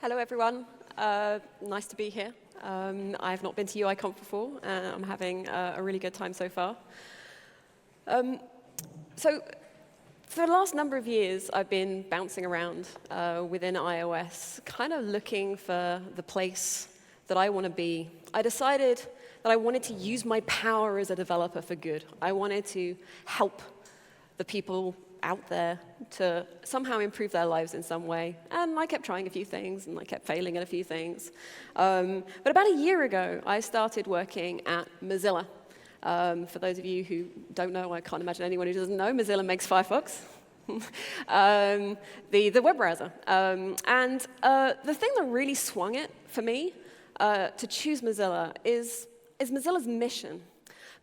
Hello, everyone. Nice to be here. I've not been to UIKonf before, and I'm having a really good time so far. So for the last number of years, I've been bouncing around within iOS, kind of looking for the place that I want to be. I decided that I wanted to use my power as a developer for good. I wanted to help the people out there to somehow improve their lives in some way. And I kept trying a few things, and I kept failing at a few things. But about a year ago, I started working at Mozilla. For those of you who don't know, I can't imagine anyone who doesn't know, Mozilla makes Firefox, the web browser. And the thing that really swung it for me to choose Mozilla is Mozilla's mission.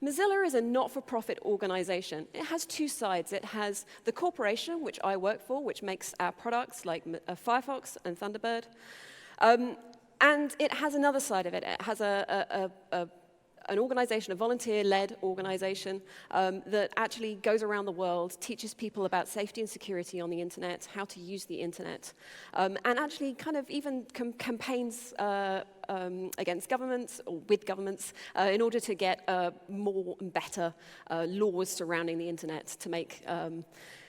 Mozilla is a not-for-profit organization. It has two sides. It has the corporation, which I work for, which makes our products like Firefox and Thunderbird. And it has another side of it. It has an organization, a volunteer-led organization that actually goes around the world, teaches people about safety and security on the internet, how to use the internet, and actually kind of even campaigns against governments or with governments in order to get more and better laws surrounding the internet to make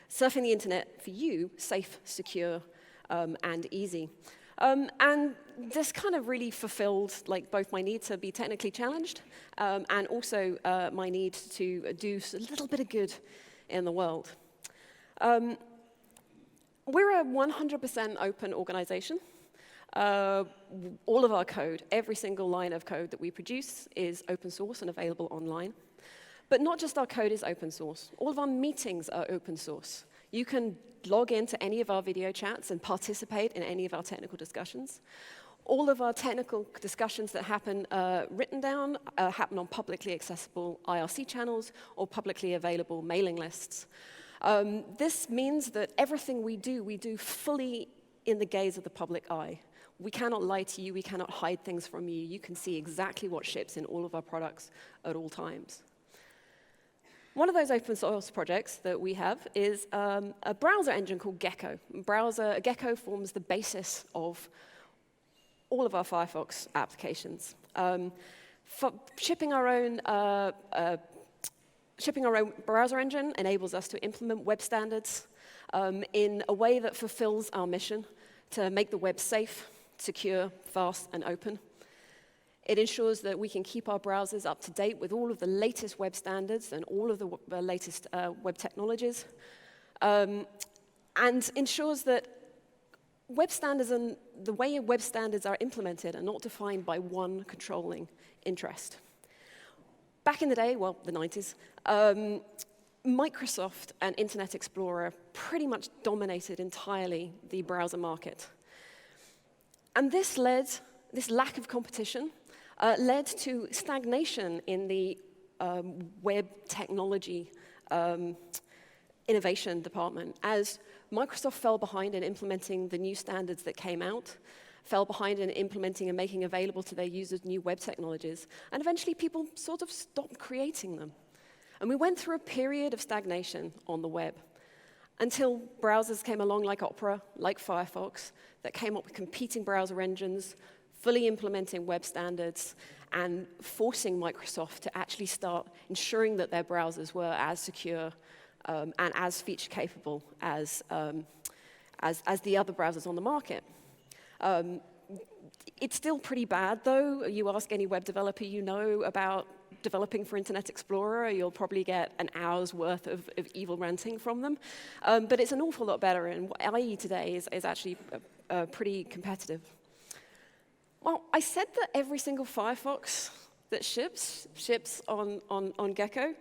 surfing the internet for you safe, secure, and easy. And this kind of really fulfilled both my need to be technically challenged and also my need to do a little bit of good in the world. We're a 100% open organization. All of our code, every single line of code that we produce is open source and available online. But not just our code is open source. All of our meetings are open source. You can log into any of our video chats and participate in any of our technical discussions. All of our technical discussions that happen written down happen on publicly accessible IRC channels or publicly available mailing lists. This means that everything we do fully in the gaze of the public eye. We cannot lie to you. We cannot hide things from you. You can see exactly what ships in all of our products at all times. One of those open source projects that we have is a browser engine called Gecko. Gecko forms the basis of all of our Firefox applications. Shipping our own browser engine enables us to implement web standards in a way that fulfills our mission to make the web safe, secure, fast, and open. It ensures that we can keep our browsers up to date with all of the latest web standards and all of the latest web technologies, and ensures that web standards and the way web standards are implemented are not defined by one controlling interest. Back in the day, well, the 90s, Microsoft and Internet Explorer pretty much dominated entirely the browser market. And this lack of competition led to stagnation in the web technology innovation department as Microsoft fell behind in implementing the new standards that came out, fell behind in implementing and making available to their users new web technologies, and eventually people sort of stopped creating them. And we went through a period of stagnation on the web until browsers came along like Opera, like Firefox, that came up with competing browser engines, fully implementing web standards, and forcing Microsoft to actually start ensuring that their browsers were as secure and as feature-capable as the other browsers on the market. It's still pretty bad, though. You ask any web developer you know about developing for Internet Explorer, you'll probably get an hour's worth of evil ranting from them. But it's an awful lot better, and what IE today is actually pretty competitive. Well, I said that every single Firefox that ships on Gecko.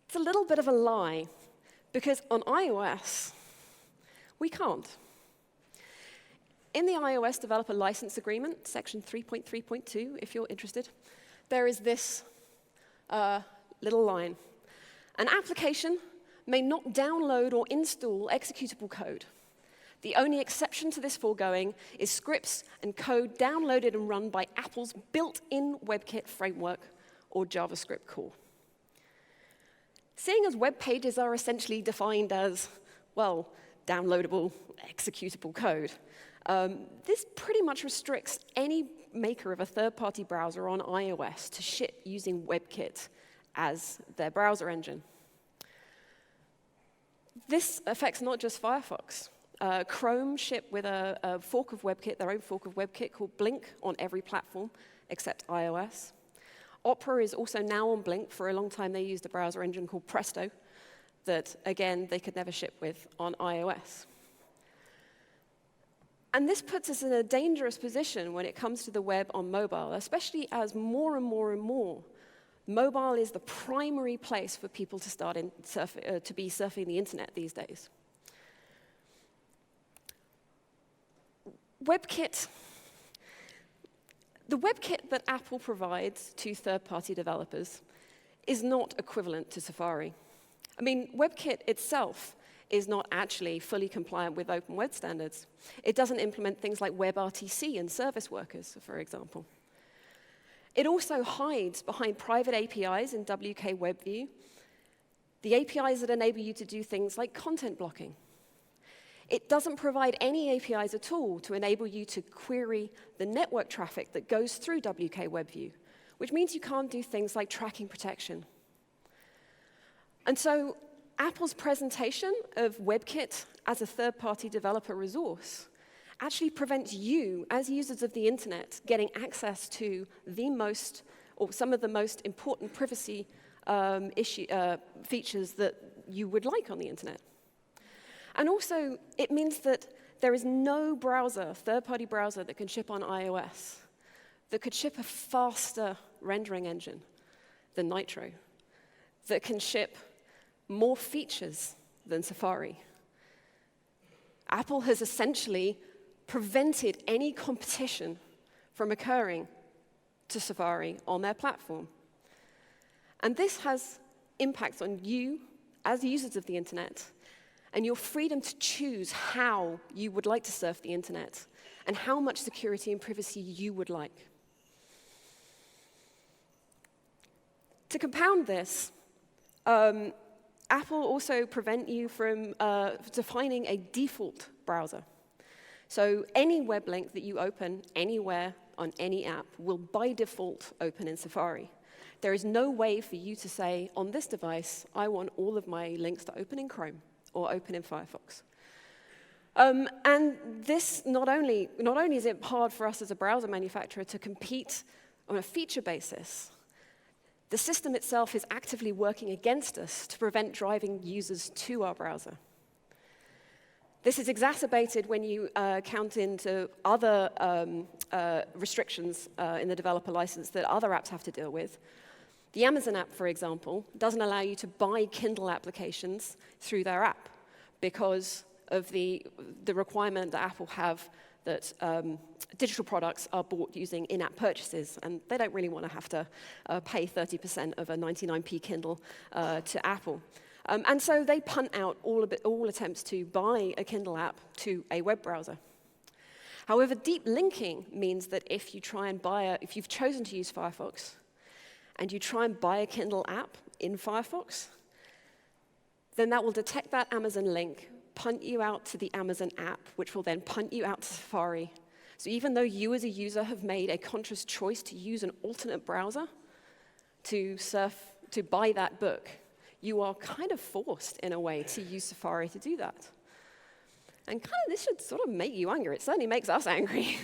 It's a little bit of a lie, because on iOS, we can't. In the iOS Developer License Agreement, section 3.3.2, if you're interested, there is this little line. An application may not download or install executable code. The only exception to this foregoing is scripts and code downloaded and run by Apple's built-in WebKit framework or JavaScript core. Seeing as web pages are essentially defined as, well, downloadable, executable code, This pretty much restricts any maker of a third-party browser on iOS to ship using WebKit as their browser engine. This affects not just Firefox. Chrome shipped with a fork of WebKit, their own fork of WebKit called Blink on every platform except iOS. Opera is also now on Blink. For a long time, they used a browser engine called Presto that, again, they could never ship with on iOS. And this puts us in a dangerous position when it comes to the web on mobile, especially as more and more and more mobile is the primary place for people to start to be surfing the internet these days. WebKit. The WebKit that Apple provides to third-party developers is not equivalent to Safari. I mean, WebKit itself is not actually fully compliant with open web standards. It doesn't implement things like WebRTC and service workers, for example. It also hides behind private APIs in WK WebView, the APIs that enable you to do things like content blocking. It doesn't provide any APIs at all to enable you to query the network traffic that goes through WK WebView, which means you can't do things like tracking protection. And so Apple's presentation of WebKit as a third-party developer resource actually prevents you, as users of the internet, getting access to the most, or some of the most important privacy features that you would like on the internet. And also, it means that there is no browser, third-party browser, that can ship on iOS that could ship a faster rendering engine than Nitro, that can ship more features than Safari. Apple has essentially prevented any competition from occurring to Safari on their platform. And this has impacts on you as users of the internet and your freedom to choose how you would like to surf the internet and how much security and privacy you would like. To compound this, Apple also prevent you from defining a default browser. So any web link that you open anywhere on any app will by default open in Safari. There is no way for you to say, on this device, I want all of my links to open in Chrome or open in Firefox. And this not only is it hard for us as a browser manufacturer to compete on a feature basis, the system itself is actively working against us to prevent driving users to our browser. This is exacerbated when you count into other restrictions in the developer license that other apps have to deal with. The Amazon app, for example, doesn't allow you to buy Kindle applications through their app because of the requirement that Apple have that digital products are bought using in-app purchases, and they don't really want to have to pay 30% of a 99p Kindle to Apple. And so they punt out all attempts to buy a Kindle app to a web browser. However, deep linking means that if you try and if you've chosen to use Firefox, and you try and buy a Kindle app in Firefox, then that will detect that Amazon link, punt you out to the Amazon app, which will then punt you out to Safari. So even though you as a user have made a conscious choice to use an alternate browser to buy that book, you are kind of forced, in a way, to use Safari to do that. And kind of this should sort of make you angry. It certainly makes us angry.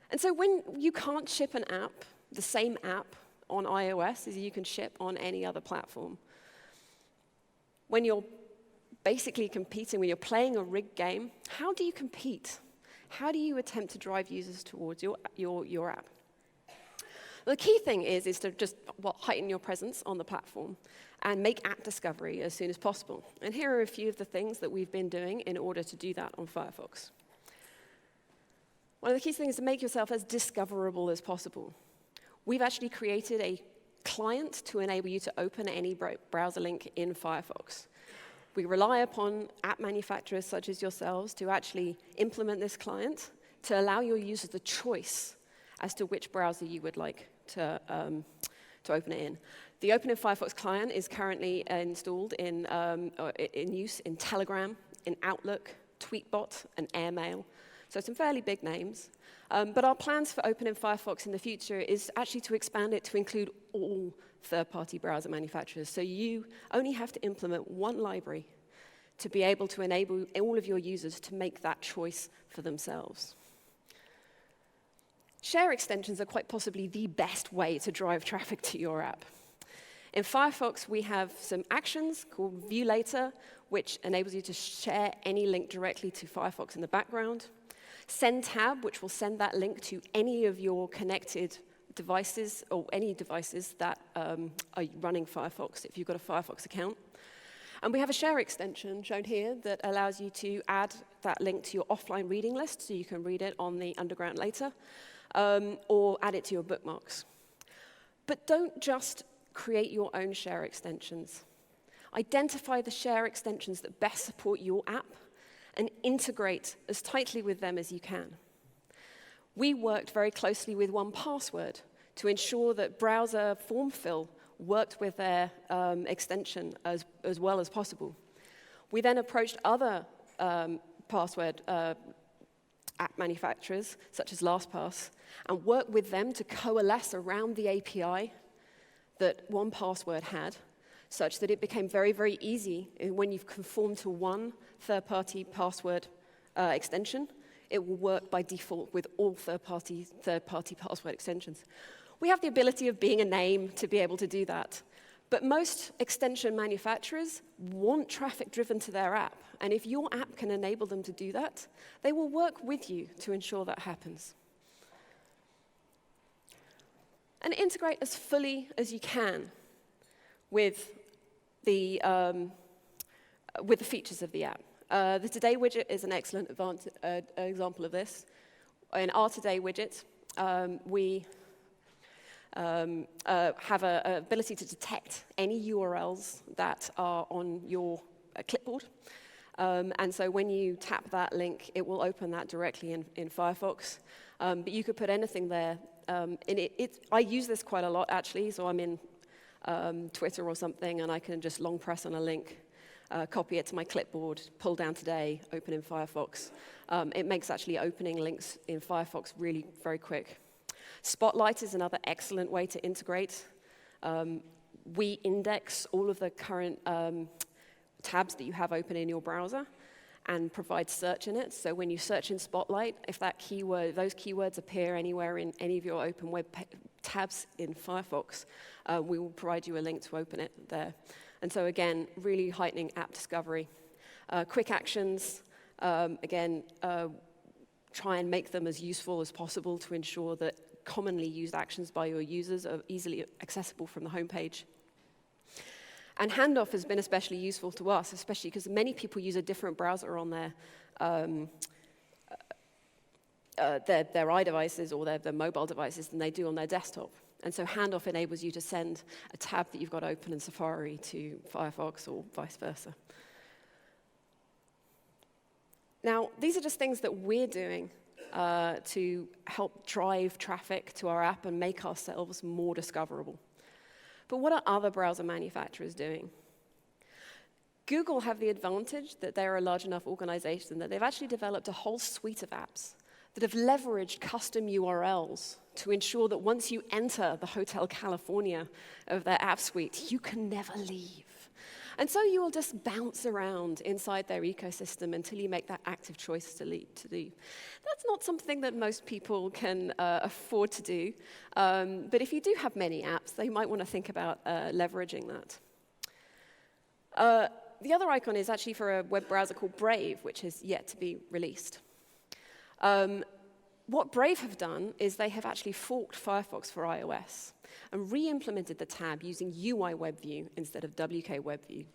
And so when you can't ship an app, the same app on iOS as you can ship on any other platform, when you're basically competing, when you're playing a rigged game, how do you compete? How do you attempt to drive users towards your app? The key thing is to just heighten your presence on the platform and make app discovery as soon as possible. And here are a few of the things that we've been doing in order to do that on Firefox. One of the key things is to make yourself as discoverable as possible. We've actually created a client to enable you to open any browser link in Firefox. We rely upon app manufacturers such as yourselves to actually implement this client to allow your users the choice as to which browser you would like to open it in. The Open in Firefox client is currently installed in use in Telegram, in Outlook, Tweetbot, and Airmail. So some fairly big names. But our plans for Open in Firefox in the future is actually to expand it to include all third-party browser manufacturers. So you only have to implement one library to be able to enable all of your users to make that choice for themselves. Share extensions are quite possibly the best way to drive traffic to your app. In Firefox, we have some actions called View Later, which enables you to share any link directly to Firefox in the background. Send Tab, which will send that link to any of your connected devices, or any devices that are running Firefox, if you've got a Firefox account. And we have a share extension shown here that allows you to add that link to your offline reading list, so you can read it on the underground later, or add it to your bookmarks. But don't just create your own share extensions. Identify the share extensions that best support your app and integrate as tightly with them as you can. We worked very closely with 1Password to ensure that browser form fill worked with their extension as well as possible. We then approached other password app manufacturers, such as LastPass, and worked with them to coalesce around the API that 1Password had, such that it became very, very easy when you've conformed to one third-party password extension. It will work by default with all third-party password extensions. We have the ability of being a name to be able to do that. But most extension manufacturers want traffic driven to their app. And if your app can enable them to do that, they will work with you to ensure that happens. And integrate as fully as you can with the features of the app. The Today widget is an excellent example of this. In our Today widget, we have an ability to detect any URLs that are on your clipboard. And so when you tap that link, it will open that directly in Firefox. But you could put anything there. I use this quite a lot, actually. So I'm in Twitter or something, and I can just long press on a link, copy it to my clipboard, pull down Today, open in Firefox. It makes actually opening links in Firefox really very quick. Spotlight is another excellent way to integrate. We index all of the current tabs that you have open in your browser and provide search in it. So when you search in Spotlight, if those keywords appear anywhere in any of your open web tabs in Firefox, we will provide you a link to open it there. And so again, really heightening app discovery. Quick actions, again, try and make them as useful as possible to ensure that commonly used actions by your users are easily accessible from the homepage. And handoff has been especially useful to us, especially because many people use a different browser on their iDevices or their mobile devices than they do on their desktop. And so handoff enables you to send a tab that you've got open in Safari to Firefox or vice versa. Now, these are just things that we're doing to help drive traffic to our app and make ourselves more discoverable. But what are other browser manufacturers doing? Google have the advantage that they're a large enough organization that they've actually developed a whole suite of apps that have leveraged custom URLs to ensure that once you enter the Hotel California of their app suite, you can never leave. And so you will just bounce around inside their ecosystem until you make that active choice to do. That's not something that most people can afford to do. But if you do have many apps, they might want to think about leveraging that. The other icon is actually for a web browser called Brave, which is yet to be released. What Brave have done is they have actually forked Firefox for iOS and re-implemented the tab using UI WebView instead of WK WebView.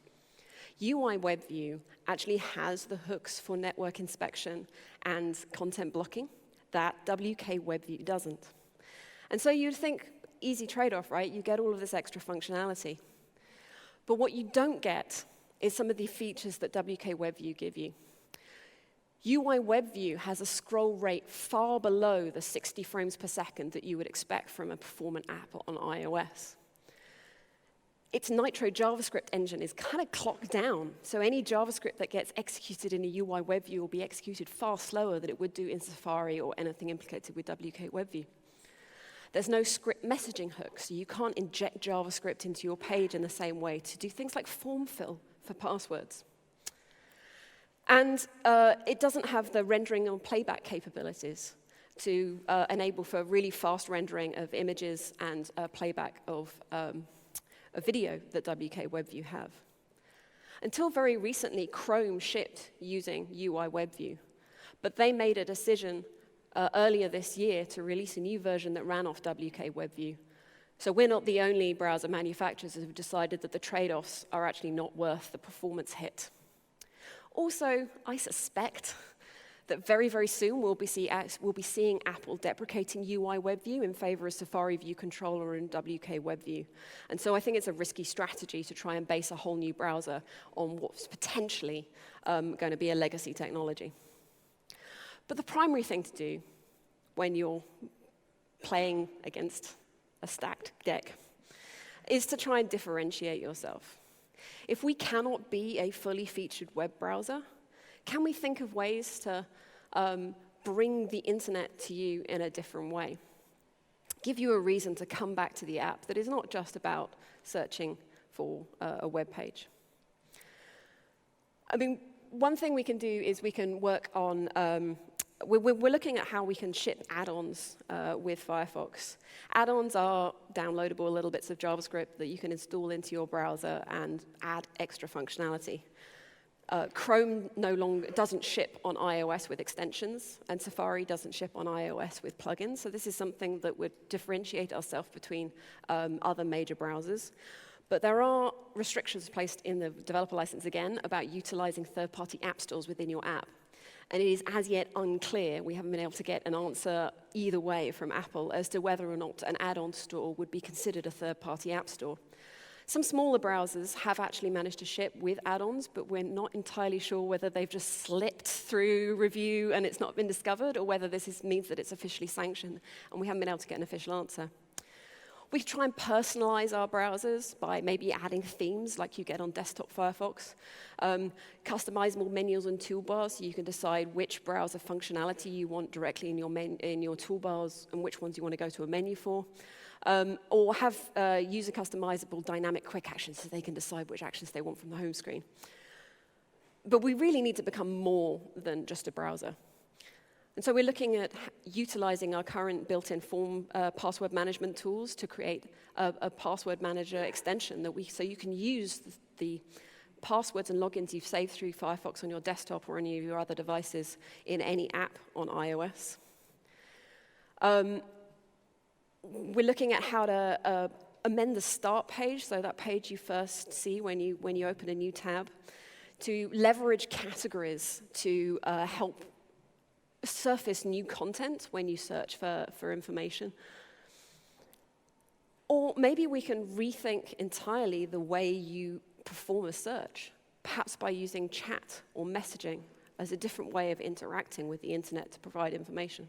UI WebView actually has the hooks for network inspection and content blocking that WK WebView doesn't. And so you'd think, easy trade-off, right? You get all of this extra functionality. But what you don't get is some of the features that WK WebView give you. UI WebView has a scroll rate far below the 60 frames per second that you would expect from a performant app on iOS. its Nitro JavaScript engine is kind of clocked down. So any JavaScript that gets executed in a UI WebView will be executed far slower than it would do in Safari or anything implicated with WK WebView. There's no script messaging hook, so you can't inject JavaScript into your page in the same way to do things like form fill for passwords. And it doesn't have the rendering or playback capabilities to enable for really fast rendering of images and playback of a video that WK WebView have. Until very recently, Chrome shipped using UI WebView, but they made a decision earlier this year to release a new version that ran off WK WebView. So we're not the only browser manufacturers who have decided that the trade-offs are actually not worth the performance hit. Also, I suspect that very, very soon we'll be seeing Apple deprecating UI WebView in favor of Safari View Controller and WK WebView. And so I think it's a risky strategy to try and base a whole new browser on what's potentially going to be a legacy technology. But the primary thing to do when you're playing against a stacked deck is to try and differentiate yourself. If we cannot be a fully featured web browser, can we think of ways to bring the internet to you in a different way? Give you a reason to come back to the app that is not just about searching for a web page. I mean, one thing we can do is we can work on we're looking at how we can ship add-ons with Firefox. Add-ons are downloadable little bits of JavaScript that you can install into your browser and add extra functionality. Chrome no longer doesn't ship on iOS with extensions, and Safari doesn't ship on iOS with plugins. So this is something that would differentiate ourselves between other major browsers. But there are restrictions placed in the developer license, again, about utilizing third-party app stores within your app. And it is as yet unclear, we haven't been able to get an answer either way from Apple as to whether or not an add-on store would be considered a third-party app store. Some smaller browsers have actually managed to ship with add-ons, but we're not entirely sure whether they've just slipped through review and it's not been discovered, or whether this means that it's officially sanctioned, and we haven't been able to get an official answer. We try and personalize our browsers by maybe adding themes like you get on desktop Firefox, customizable menus and toolbars so you can decide which browser functionality you want directly in your toolbars and which ones you want to go to a menu for, or have user customizable dynamic quick actions so they can decide which actions they want from the home screen. But we really need to become more than just a browser. And so we're looking at utilizing our current built-in form password management tools to create a password manager extension so you can use the passwords and logins you've saved through Firefox on your desktop or any of your other devices in any app on iOS. We're looking at how to amend the start page, so that page you first see when you open a new tab, to leverage categories to help surface new content when you search for information. Or maybe we can rethink entirely the way you perform a search, perhaps by using chat or messaging as a different way of interacting with the internet to provide information.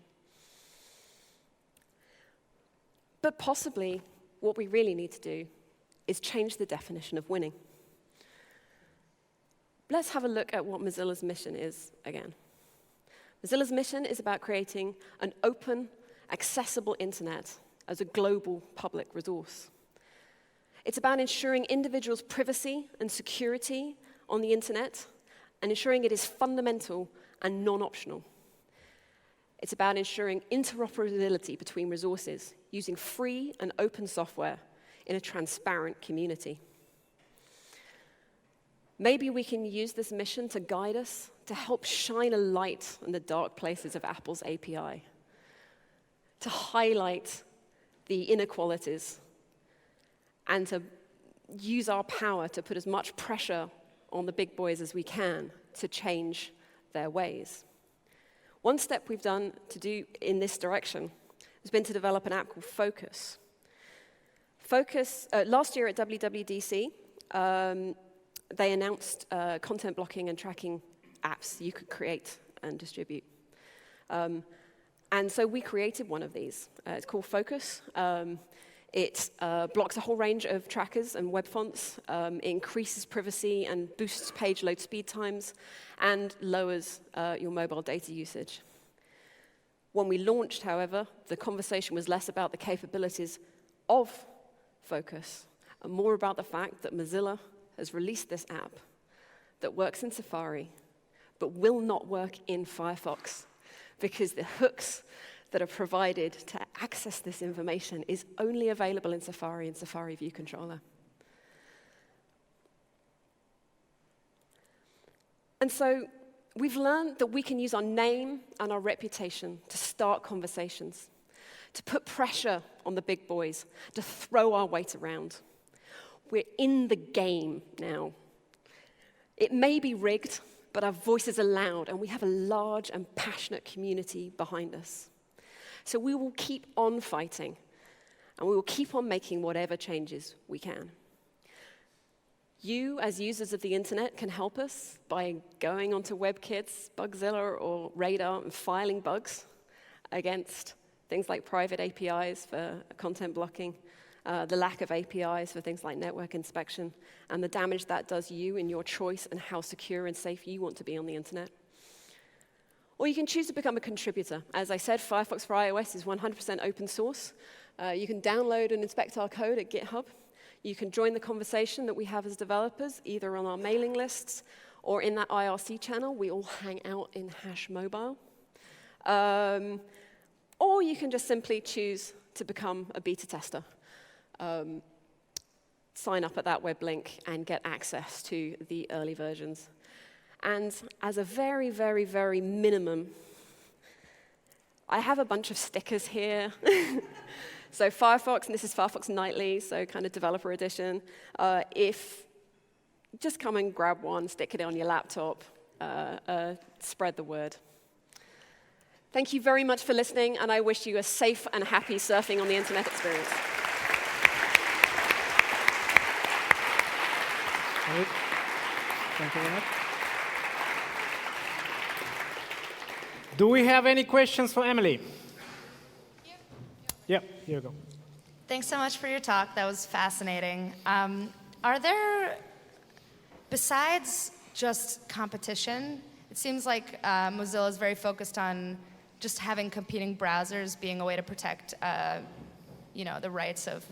But possibly, what we really need to do is change the definition of winning. Let's have a look at what Mozilla's mission is again. Mozilla's mission is about creating an open, accessible internet as a global public resource. It's about ensuring individuals' privacy and security on the internet and ensuring it is fundamental and non-optional. It's about ensuring interoperability between resources using free and open software in a transparent community. Maybe we can use this mission to guide us, to help shine a light on the dark places of Apple's API, to highlight the inequalities, and to use our power to put as much pressure on the big boys as we can to change their ways. One step we've done to do in this direction has been to develop an app called Focus. Last year at WWDC, they announced content blocking and tracking apps you could create and distribute. And so we created one of these. It's called Focus. It blocks a whole range of trackers and web fonts. It increases privacy and boosts page load speed times and lowers your mobile data usage. When we launched, however, the conversation was less about the capabilities of Focus and more about the fact that Mozilla has released this app that works in Safari but will not work in Firefox because the hooks that are provided to access this information is only available in Safari and Safari View Controller. And so we've learned that we can use our name and our reputation to start conversations, to put pressure on the big boys, to throw our weight around. We're in the game now. It may be rigged, but our voices are loud, and we have a large and passionate community behind us. So we will keep on fighting, and we will keep on making whatever changes we can. You, as users of the internet, can help us by going onto WebKit's, Bugzilla, or Radar and filing bugs against things like private APIs for content blocking, the lack of APIs for things like network inspection, and the damage that does you in your choice and how secure and safe you want to be on the internet. Or you can choose to become a contributor. As I said, Firefox for iOS is 100% open source. You can download and inspect our code at GitHub. You can join the conversation that we have as developers, either on our mailing lists or in that IRC channel. We all hang out in Hash Mobile. Or you can just simply choose to become a beta tester. Sign up at that web link and get access to the early versions. And as a very, very, very minimum, I have a bunch of stickers here. So Firefox, and this is Firefox Nightly, so kind of developer edition. Just come and grab one, stick it on your laptop, spread the word. Thank you very much for listening, and I wish you a safe and happy surfing on the internet experience. Thank you very much. Do we have any questions for Emily? Yep, here you go. Thanks so much for your talk. That was fascinating. Are there, besides just competition, it seems like Mozilla is very focused on just having competing browsers being a way to protect the rights of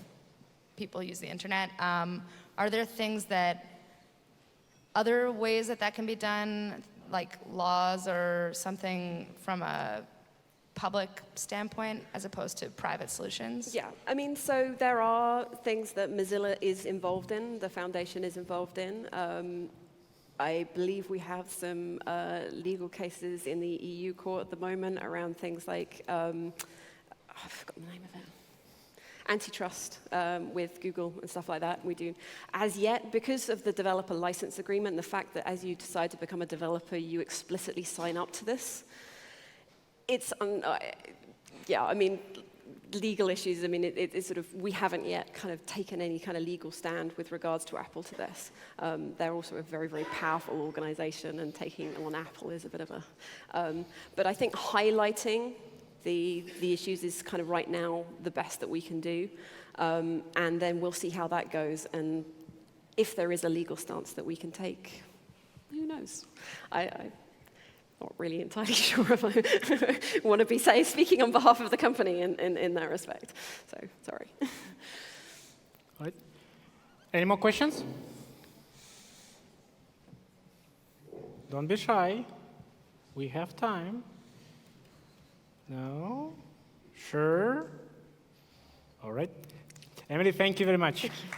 people who use the internet. Are there things other ways that can be done, like laws or something from a public standpoint as opposed to private solutions? Yeah, I mean, so there are things that Mozilla is involved in, the foundation is involved in. I believe we have some legal cases in the EU court at the moment around things like, I've forgotten the name of it. Antitrust with Google and stuff like that. We do. As yet, because of the developer license agreement, and the fact that as you decide to become a developer, you explicitly sign up to this, it's, I mean, legal issues, I mean, it's sort of, we haven't yet kind of taken any kind of legal stand with regards to Apple to this. They're also a very, very powerful organization, and taking on Apple is a bit of a, but I think highlighting the issues is kind of right now the best that we can do. And then we'll see how that goes. And if there is a legal stance that we can take, who knows? I'm not really entirely sure if I want to be speaking on behalf of the company in that respect. So, sorry. All right. Any more questions? Don't be shy. We have time. No? Sure? All right. Emily, thank you very much. Thank you.